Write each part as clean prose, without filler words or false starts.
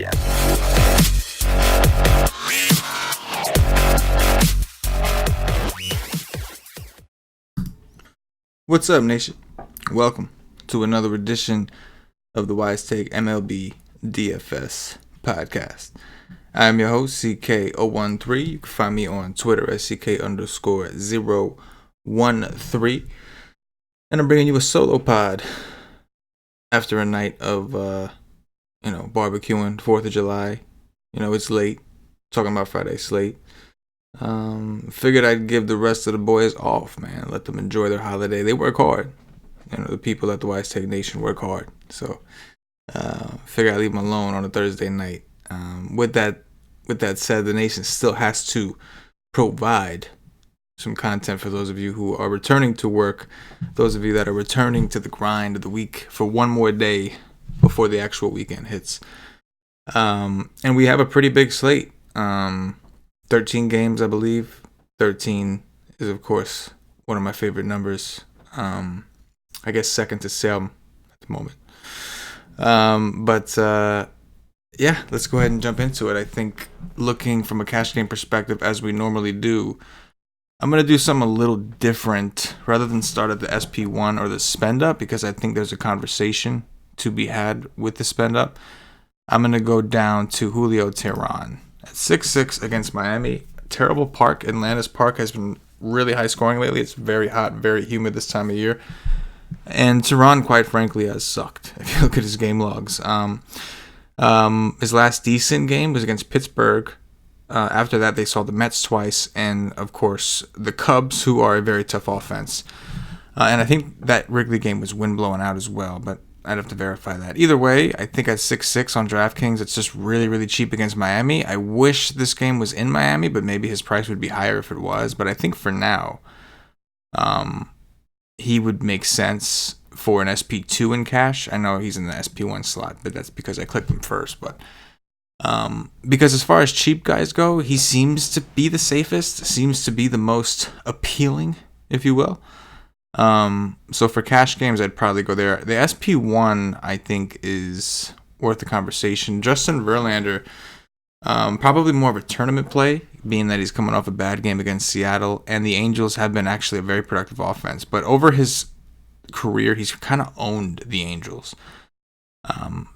ESPN. What's up, nation? Welcome to another edition of the Wise Take MLB DFS podcast. I'm your host, CK013. You can find me on Twitter at CK_013. And I'm bringing you a solo pod after a night of, barbecuing, 4th of July. It's late. Talking about Friday slate. Figured I'd give the rest of the boys off, man. Let them enjoy their holiday. They work hard. The people at the Wise Take Nation work hard. So, figured I'd leave them alone on a Thursday night. With that said, the nation still has to provide some content for those of you who are returning to work, those of you that are returning to the grind of the week for one more day before the actual weekend hits. And we have a pretty big slate. 13 games, I believe. 13 is, of course, one of my favorite numbers. I guess second to Salem at the moment. Yeah, let's go ahead and jump into it. I think looking from a cash game perspective, as we normally do, I'm going to do something a little different rather than start at the SP1 or the spend up, because I think there's a conversation to be had with the spend up. I'm going to go down to Julio Teheran at 6-6 against Miami. Terrible park. Atlanta's park has been really high scoring lately. It's very hot, very humid this time of year. And Teheran, quite frankly, has sucked. If you look at his game logs. His last decent game was against Pittsburgh. After that, they saw the Mets twice, and of course the Cubs, who are a very tough offense. And I think that Wrigley game was wind blowing out as well, but I'd have to verify that. Either way, I think at 6-6 on DraftKings, it's just really, really cheap against Miami. I wish this game was in Miami, but maybe his price would be higher if it was. But I think for now, he would make sense for an SP2 in cash. I know he's in the SP1 slot, but that's because I clicked him first. But because as far as cheap guys go, he seems to be the safest, seems to be the most appealing, if you will. So for cash games, I'd probably go there. The SP1, I think, is worth the conversation. Justin Verlander, probably more of a tournament play, being that he's coming off a bad game against Seattle, and the Angels have been actually a very productive offense. But over his career, he's kind of owned the Angels.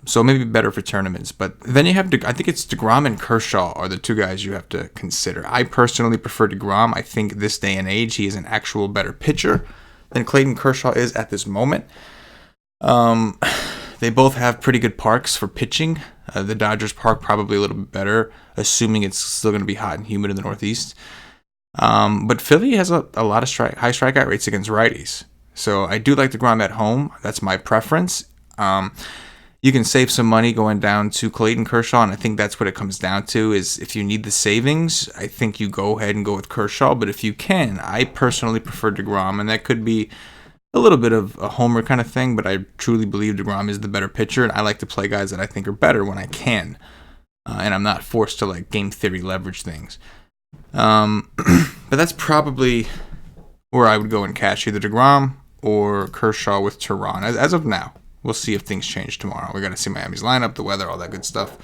So maybe better for tournaments. But then you have I think it's DeGrom and Kershaw are the two guys you have to consider. I personally prefer DeGrom. I think this day and age, he is an actual better pitcher than Clayton Kershaw is at this moment. They both have pretty good parks for pitching. The Dodgers park probably a little bit better, assuming it's still going to be hot and humid in the Northeast. But Philly has a lot of high strikeout rates against righties. So I do like DeGrom at home. That's my preference. You can save some money going down to Clayton Kershaw, and I think that's what it comes down to, is if you need the savings, I think you go ahead and go with Kershaw. But if you can, I personally prefer DeGrom, and that could be a little bit of a homer kind of thing, but I truly believe DeGrom is the better pitcher, and I like to play guys that I think are better when I can, and I'm not forced to game theory leverage things. But that's probably where I would go in cash, either DeGrom or Kershaw with Teheran, as of now. We'll see if things change tomorrow. We got to see Miami's lineup, the weather, all that good stuff.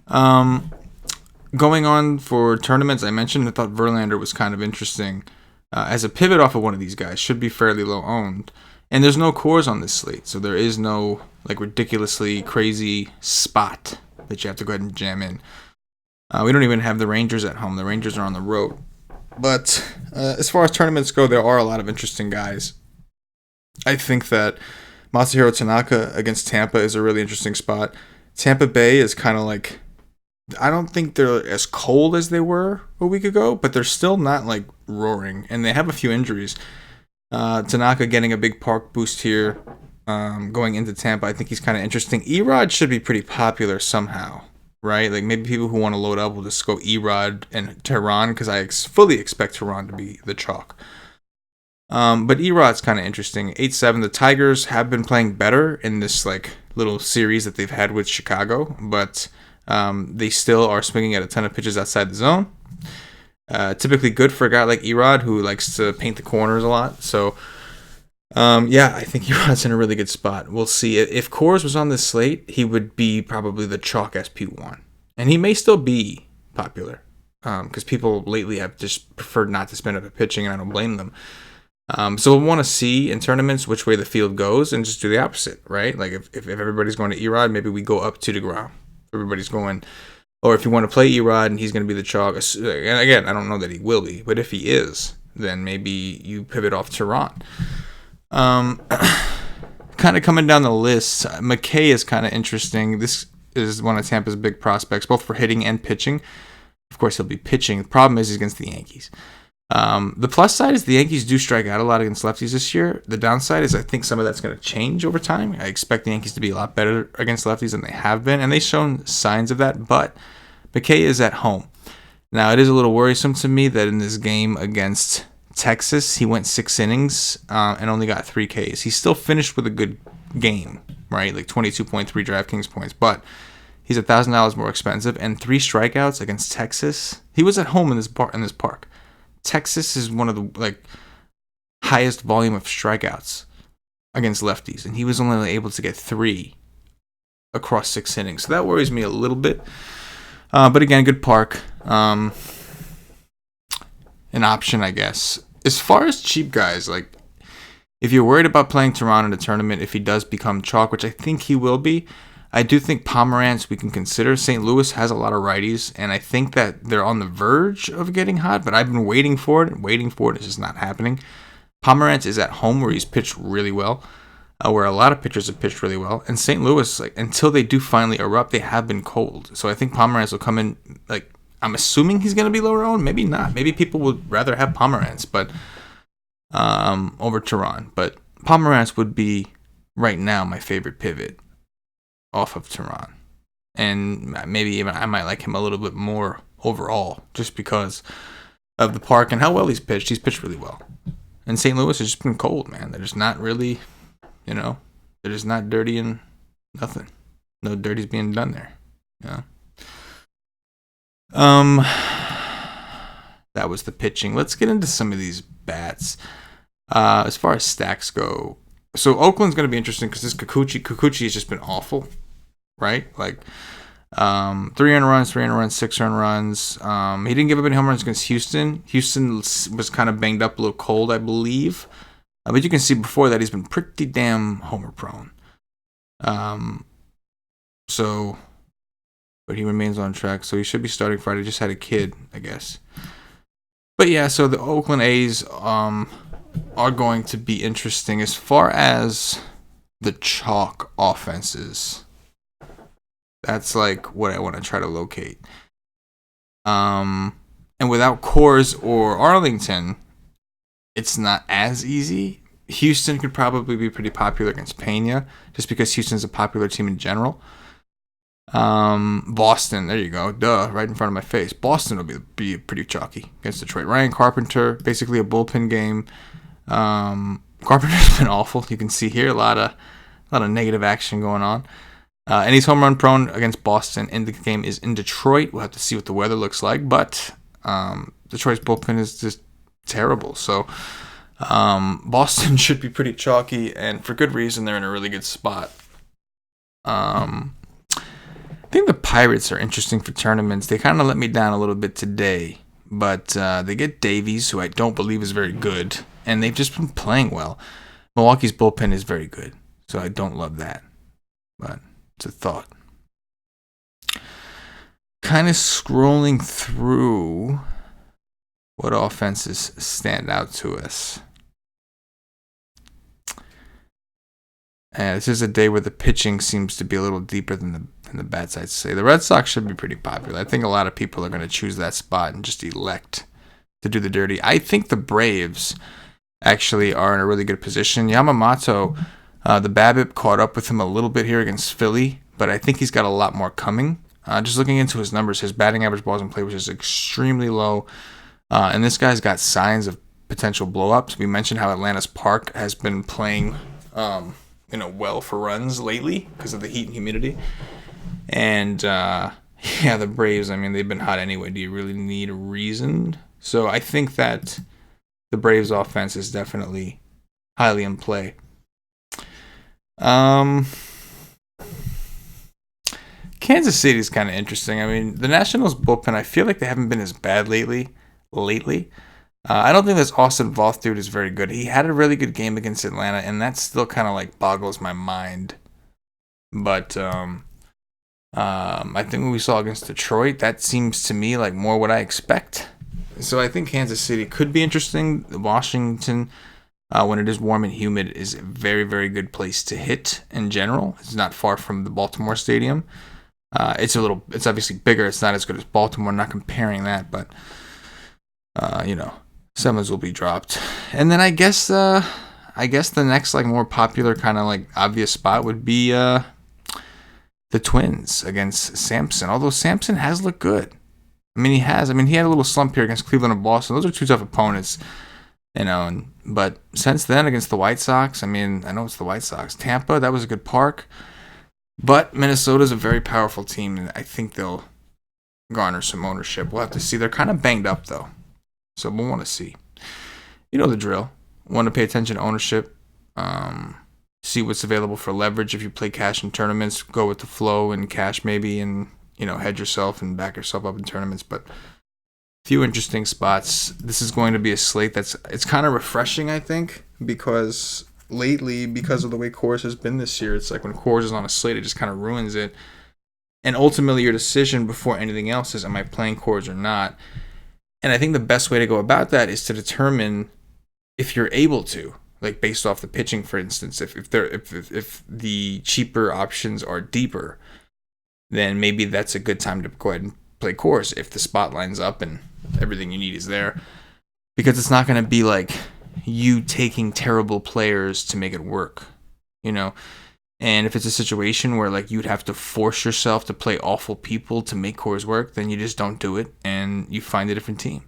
Going on for tournaments, I mentioned I thought Verlander was kind of interesting. As a pivot off of one of these guys, should be fairly low owned. And there's no cores on this slate, so there is no ridiculously crazy spot that you have to go ahead and jam in. We don't even have the Rangers at home. The Rangers are on the road. But as far as tournaments go, there are a lot of interesting guys. I think that Masahiro Tanaka against Tampa is a really interesting spot. Tampa Bay is kind of I don't think they're as cold as they were a week ago, but they're still not roaring, and they have a few injuries. Tanaka getting a big park boost here, going into Tampa. I think he's kind of interesting. Erod should be pretty popular somehow, right? Maybe people who want to load up will just go Erod and Teheran, because I fully expect Teheran to be the chalk. But Erod's kind of interesting. 8-7. The Tigers have been playing better in this little series that they've had with Chicago, but they still are swinging at a ton of pitches outside the zone. Typically good for a guy like Erod, who likes to paint the corners a lot. So Yeah, I think Erod's in a really good spot. We'll see. If Coors was on this slate, he would be probably the chalk SP1. And he may still be popular because people lately have just preferred not to spend up at pitching, and I don't blame them. So we'll want to see in tournaments which way the field goes and just do the opposite, right? Like if everybody's going to Erod, maybe we go up to DeGrom. Everybody's going, or if you want to play Erod and he's going to be the chalk, and again, I don't know that he will be, but if he is, then maybe you pivot off Tehran. Kind of coming down the list, McKay is kind of interesting. This is one of Tampa's big prospects, both for hitting and pitching. Of course, he'll be pitching. The problem is he's against the Yankees. The plus side is the Yankees do strike out a lot against lefties this year. The downside is I think some of that's going to change over time. I expect the Yankees to be a lot better against lefties than they have been, and they've shown signs of that, but McKay is at home. Now, it is a little worrisome to me that in this game against Texas, he went 6 innings and only got 3 Ks. He still finished with a good game, right? Like 22.3 DraftKings points, but he's $1,000 more expensive, and 3 strikeouts against Texas. He was at home in this park. Texas is one of the highest volume of strikeouts against lefties, and he was only able to get 3 across 6 innings. So that worries me a little bit. But again, good park. An option, I guess. As far as cheap guys, like if you're worried about playing Tehran in a tournament, if he does become chalk, which I think he will be, I do think Pomerantz we can consider. St. Louis has a lot of righties, and I think that they're on the verge of getting hot, but I've been waiting for it. It's just not happening. Pomerantz is at home where he's pitched really well, where a lot of pitchers have pitched really well. And St. Louis, until they do finally erupt, they have been cold. So I think Pomerantz will come in, I'm assuming he's going to be lower owned. Maybe not. Maybe people would rather have Pomerantz, but over Tehran. But Pomerantz would be, right now, my favorite pivot off of Tehran. And maybe even I might like him a little bit more overall just because of the park and how well he's pitched. He's pitched really well. And St. Louis has just been cold, man. They're just not really, they're just not dirty and nothing. No dirty's being done there. That was the pitching. Let's get into some of these bats. As far as stacks go, so Oakland's going to be interesting because this Kikuchi has just been awful, right? 3 earned runs, 6 earned runs. He didn't give up any home runs against Houston. Houston was kind of banged up, a little cold, I believe. But you can see before that he's been pretty damn homer prone. But he remains on track, so he should be starting Friday. Just had a kid, I guess. But yeah, so the Oakland A's are going to be interesting as far as the chalk offenses. That's what I want to try to locate. And without Coors or Arlington, it's not as easy. Houston could probably be pretty popular against Pena, just because Houston's a popular team in general. Boston, there you go, right in front of my face. Boston will be pretty chalky against Detroit. Ryan Carpenter, basically a bullpen game. Carpenter's been awful. You can see here a lot of negative action going on. And he's home run prone against Boston. And the game is in Detroit. We'll have to see what the weather looks like. But Detroit's bullpen is just terrible. So Boston should be pretty chalky, and for good reason. They're in a really good spot. I think the Pirates are interesting for tournaments. They kind of let me down a little bit today, but they get Davies, who I don't believe is very good, and they've just been playing well. Milwaukee's bullpen is very good, so I don't love that, but it's a thought. Kind of scrolling through what offenses stand out to us. And this is a day where the pitching seems to be a little deeper than the bats, I'd say. The Red Sox should be pretty popular. I think a lot of people are going to choose that spot and just elect to do the dirty. I think the Braves actually are in a really good position. Yamamoto, the BABIP caught up with him a little bit here against Philly, but I think he's got a lot more coming. Just looking into his numbers, his batting average balls in play, which is extremely low. And this guy's got signs of potential blow-ups. We mentioned how Atlanta's park has been playing well for runs lately because of the heat and humidity. And the Braves, they've been hot anyway. Do you really need a reason? So I think that the Braves offense is definitely highly in play. Kansas City is kind of interesting. I mean, the Nationals bullpen, I feel like they haven't been as bad lately. I don't think this Austin Voth dude is very good. He had a really good game against Atlanta, and that still kind of like boggles my mind. But I think what we saw against Detroit, that seems to me like more what I expect. So I think Kansas City could be interesting. Washington, when it is warm and humid, is a very, very good place to hit in general. It's not far from the Baltimore Stadium. It's obviously bigger. It's not as good as Baltimore. I'm not comparing that, but Summers will be dropped. And then I guess the next like more popular kind of like obvious spot would be the Twins against Sampson. Although Sampson has looked good. He had a little slump here against Cleveland and Boston. Those are two tough opponents, but since then against the White Sox, I know it's the White Sox. Tampa, that was a good park. But Minnesota's a very powerful team, and I think they'll garner some ownership. We'll have to see. They're kind of banged up, though, so we'll want to see. You know the drill. Want to pay attention to ownership. See what's available for leverage. If you play cash in tournaments, go with the flow and cash maybe, and hedge yourself and back yourself up in tournaments. But few interesting spots. This is going to be a slate it's kind of refreshing, I think, because lately, because of the way Coors has been this year, it's like when Coors is on a slate, it just kind of ruins it. And ultimately, your decision before anything else is, am I playing Coors or not? And I think the best way to go about that is to determine if you're able to, like based off the pitching, for instance. If the cheaper options are deeper, then maybe that's a good time to go ahead and play Coors if the spot lines up and everything you need is there. Because it's not going to be like you taking terrible players to make it work, And if it's a situation where like you'd have to force yourself to play awful people to make Coors work, then you just don't do it and you find a different team.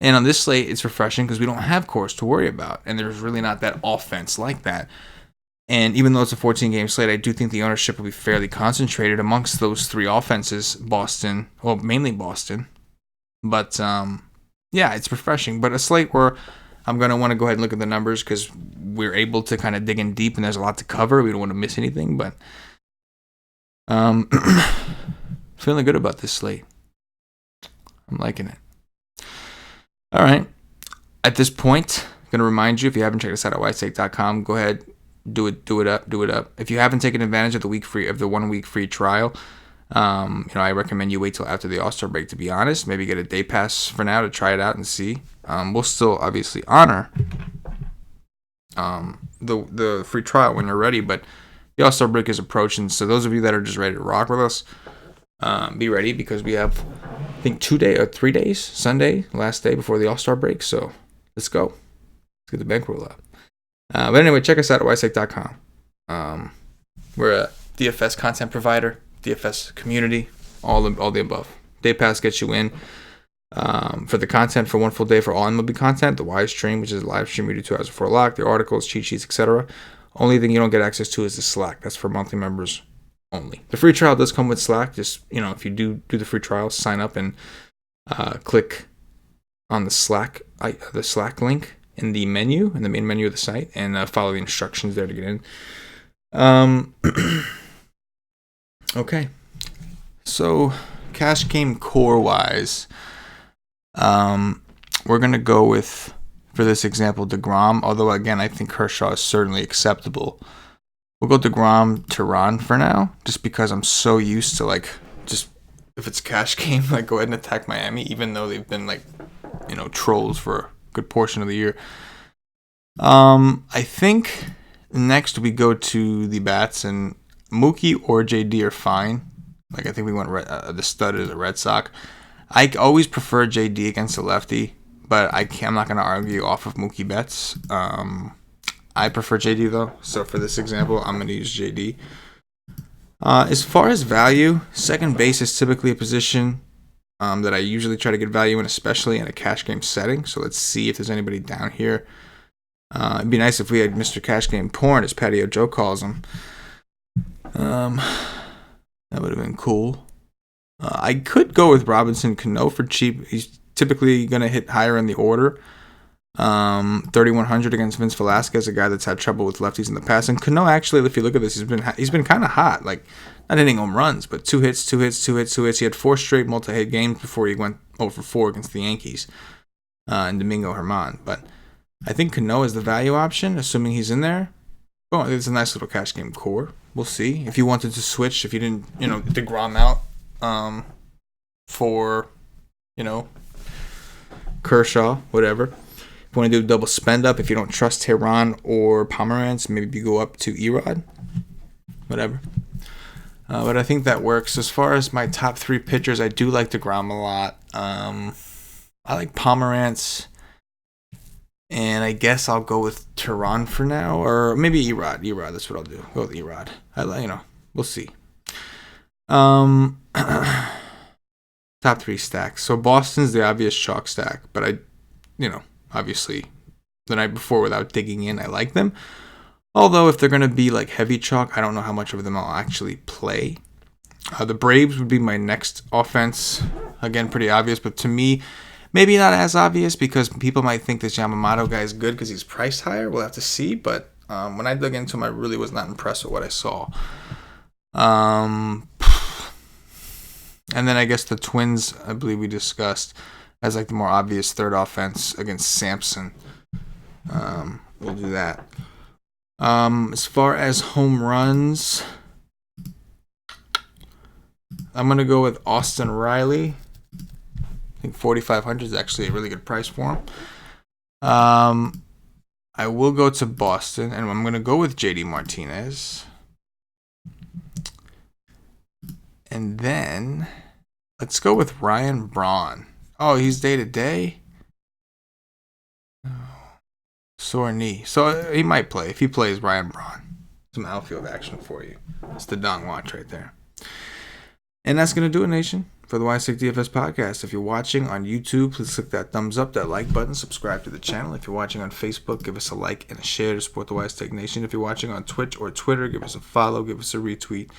And on this slate, it's refreshing because we don't have Coors to worry about, and there's really not that offense like that. And even though it's a 14-game slate, I do think the ownership will be fairly concentrated amongst those three offenses, mainly Boston. But it's refreshing. But a slate where I'm going to want to go ahead and look at the numbers because we're able to kind of dig in deep and there's a lot to cover. We don't want to miss anything, but feeling good about this slate. I'm liking it. All right. At this point, I'm going to remind you, if you haven't checked us out at whitestake.com, go ahead, do it up. If you haven't taken advantage of the 1 week free trial, I recommend you wait till after the All-Star break, to be honest. Maybe get a day pass for now to try it out and see. We'll still obviously honor the free trial when you're ready, but the All-Star break is approaching. So those of you that are just ready to rock with us, be ready because we have, I think, 3 days, Sunday, last day before the All-Star break. So let's go. Let's get the bankroll up. But anyway, check us out at whitestake.com. We're a DFS content provider, DFS community, all the above. Day pass gets you in for the content for one full day for all MLB content. The live stream, which is a live stream we do 2 hours before lock. The articles, cheat sheets, etc. Only thing you don't get access to is the Slack. That's for monthly members only. The free trial does come with Slack. Just if you do the free trial, sign up and click on the Slack link in the main menu of the site, and follow the instructions there to get in. Okay, so cash game core wise, we're gonna go with, for this example, DeGrom. Although again, I think Kershaw is certainly acceptable. We'll go DeGrom to Ron for now, just because I'm so used to just if it's cash game, go ahead and attack Miami, even though they've been trolls for a good portion of the year. I think next we go to the bats, and Mookie or JD are fine. I think we went the stud is a Red Sox. I always prefer JD against a lefty, but I'm not going to argue off of Mookie Betts. I prefer JD though, so for this example, I'm going to use JD. As far as value, second base is typically a position that I usually try to get value in, especially in a cash game setting. So let's see if there's anybody down here. It'd be nice if we had Mr. Cash Game Porn, as Patio Joe calls him. That would have been cool. I could go with Robinson Cano for cheap. He's typically going to hit higher in the order. $3,100 against Vince Velasquez, a guy that's had trouble with lefties in the past. And Cano, actually, if you look at this, he's been kind of hot. Like, not hitting home runs, but 2 hits, 2 hits, 2 hits, 2 hits. He had 4 straight multi-hit games before he went 0-4 against the Yankees and Domingo Germán. But I think Cano is the value option, assuming he's in there. Well, it's a nice little cash game core. We'll see. If you wanted to switch, if you didn't, DeGrom out for, Kershaw, whatever. If you want to do a double spend up, if you don't trust Tehran or Pomeranz, maybe you go up to Erod. Whatever. But I think that works. As far as my top 3 pitchers, I do like DeGrom a lot. I like Pomeranz. And I guess I'll go with Tehran for now. Or maybe Erod. Erod, that's what I'll do. Go with Erod. We'll see. Top 3 stacks. So Boston's the obvious chalk stack. But obviously, the night before, without digging in, I like them. Although, if they're going to be like heavy chalk, I don't know how much of them I'll actually play. The Braves would be my next offense. Again, pretty obvious, but to me, maybe not as obvious because people might think this Yamamoto guy is good because he's priced higher. We'll have to see, but when I dug into him, I really was not impressed with what I saw. And then I guess the Twins, I believe we discussed, as like the more obvious third offense against Sampson. We'll do that. As far as home runs, I'm going to go with Austin Riley. I think 4,500 is actually a really good price for him. I will go to Boston, and I'm going to go with JD Martinez. And then let's go with Ryan Braun. Oh, he's day-to-day? Sore knee. So he might play. If he plays, Ryan Braun. Some outfield action for you. It's the Don Watch right there. And that's going to do it, Nation, for the Wisec DFS podcast. If you're watching on YouTube, please click that thumbs up, that like button, subscribe to the channel. If you're watching on Facebook, give us a like and a share to support the Wisec Nation. If you're watching on Twitch or Twitter, give us a follow, give us a retweet.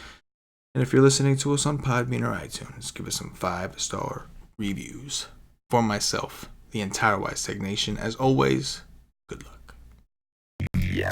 And if you're listening to us on Podbean or iTunes, give us some 5-star reviews. For myself, the entire Wisec Nation, as always, good luck. Yeah.